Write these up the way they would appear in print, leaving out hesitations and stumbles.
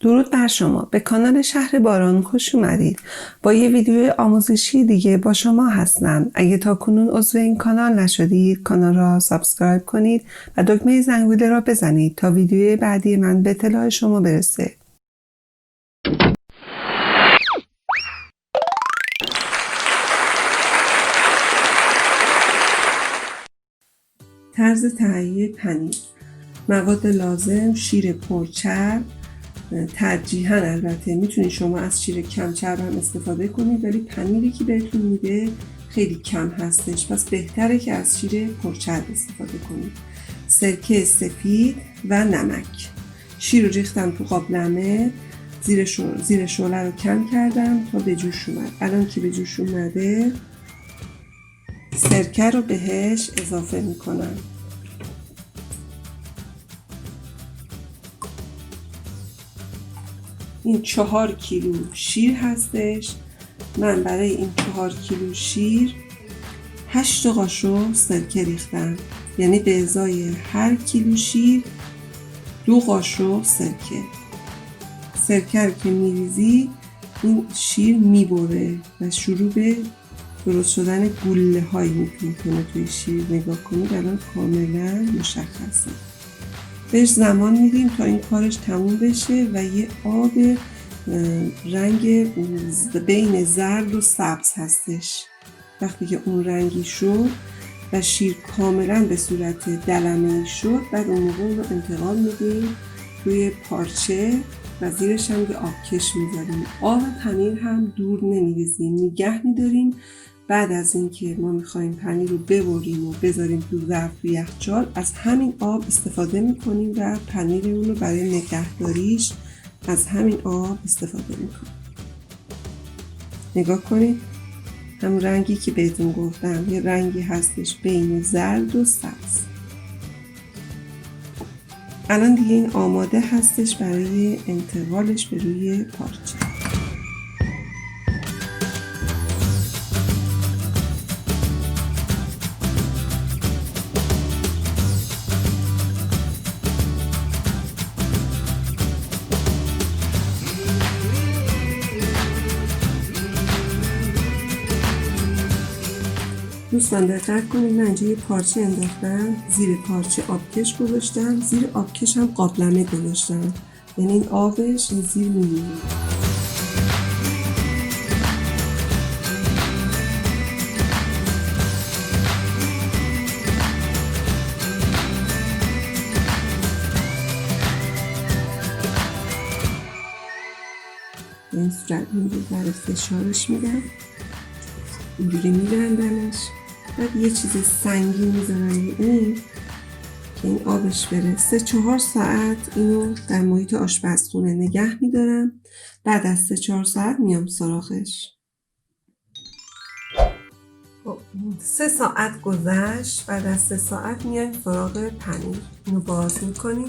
درود بر شما. به کانال شهر باران خوش اومدید. با یه ویدیو آموزشی دیگه با شما هستم. اگه تا کنون عضو این کانال نشدید کانال را سابسکرایب کنید و دکمه زنگوله را بزنید تا ویدیوی بعدی من به اطلاع شما برسه. طرز تهیه پنیر. مواد لازم: شیر پرچرب، ترجیحاً البته میتونید شما از شیر کم چرب هم استفاده کنید، ولی پنیری که بهتون میده خیلی کم هستش، پس بهتره که از شیر پرچرب استفاده کنید. سرکه سفید و نمک. شیر رو ریختم تو قابلمه، زیر شعله رو کم کردم تا به جوش اومد. الان که به جوش اومده سرکه رو بهش اضافه میکنم. این 4 کیلو شیر هستش. من برای این 4 کیلو شیر 8 قاشق سرکه ریختم، یعنی به ازای هر کیلو شیر 2 قاشق سرکه. سرکه رو که میریزی این شیر میبره و شروع به درست شدن گوله هایی میکنه توی شیر. نگاه کنید الان کاملا مشخصه. بهش زمان میدیم تا این کارش تموم بشه و یه آب رنگ بین زرد و سبز هستش. وقتی که اون رنگی شد و شیر کاملا به صورت دلمه‌ای شد، بعد اون موقع رو انتقال میدیم توی پارچه و زیرش هم یه آبکش میذاریم. آب پنیر هم دور نمیریزیم، نگه میداریم. بعد از اینکه ما میخوایم پنیر رو ببریم و بذاریم تو ظرف و یخچال، از همین آب استفاده میکنیم و پنیرمون رو برای نگهداریش از همین آب استفاده میکنیم. نگاه کنید همون رنگی که بهتون گفتم، یه رنگی هستش بین زرد و سبز. الان دیگه این آماده هستش برای انتقالش به روی پارچه. دوستان دقت کنید، من اینجا یه پارچه انداختم، زیر پارچه آبکش گذاشتم، زیر آبکش هم قابلمه گذاشتم، یعنی این آبش این زیر میمونه. به این صورت اینجور برای فشارش میدم، اینجوری میبندمش. بعد یه چیز سنگین میذارم این که این آبش بره. 3-4 ساعت اینو در محیط آشپزخونه نگه میدارم. بعد از 3-4 ساعت میام سراغش. 3 ساعت گذشت. بعد از 3 ساعت میایم سراغ پنیر. اینو باز میکنیم.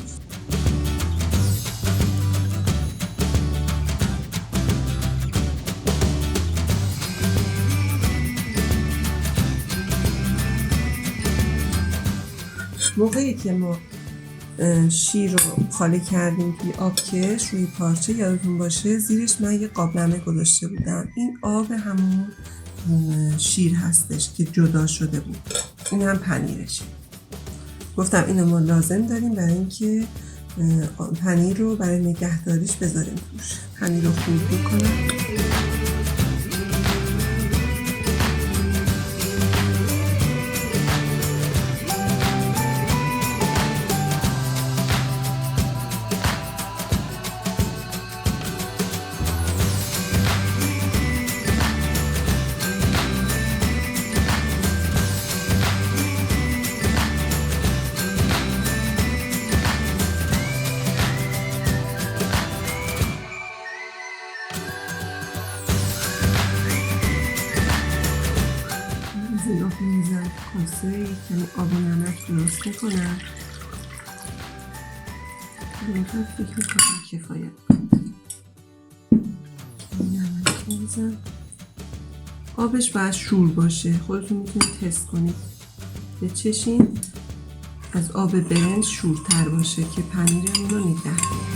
موقعی که ما شیر رو خالی کردیم توی آبکش روی پارچه، یادتون باشه زیرش من یه قابلمه گذاشته بودم. این آب همون شیر هستش که جدا شده بود. این هم پنیرشه. گفتم اینو ما لازم داریم برای اینکه پنیر رو برای نگهداریش بذاریم توش. پنیر رو خورد میکنم. میزم کاسه یکمی آب و نمک درست میکنم. بهتر فکر میکنم کفایت نمک میزم. آبش باید شور باشه، خودتون میتونید تست کنید. بچشین از آب برنج شورتر باشه که پنیرمون رو نگه داره.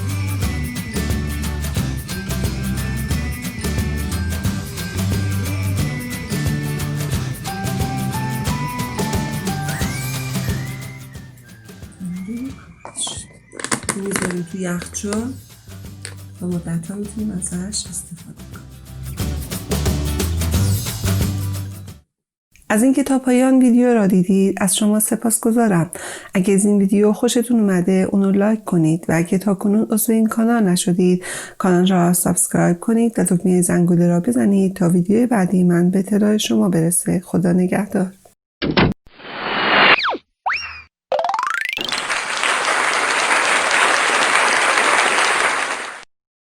میذاریم تو یخچال و مدت‌ها میتونیم ازش استفاده کنیم. از اینکه تا پایان ویدیو را دیدید از شما سپاسگزارم. اگه از این ویدیو خوشتون اومده اونو لایک کنید و اگه تا کنون عضو این کانال نشدید کانال را سابسکرایب کنید و دکمه زنگوله را بزنید تا ویدیو بعدی من به اطلاع شما برسه. خدا نگهدار.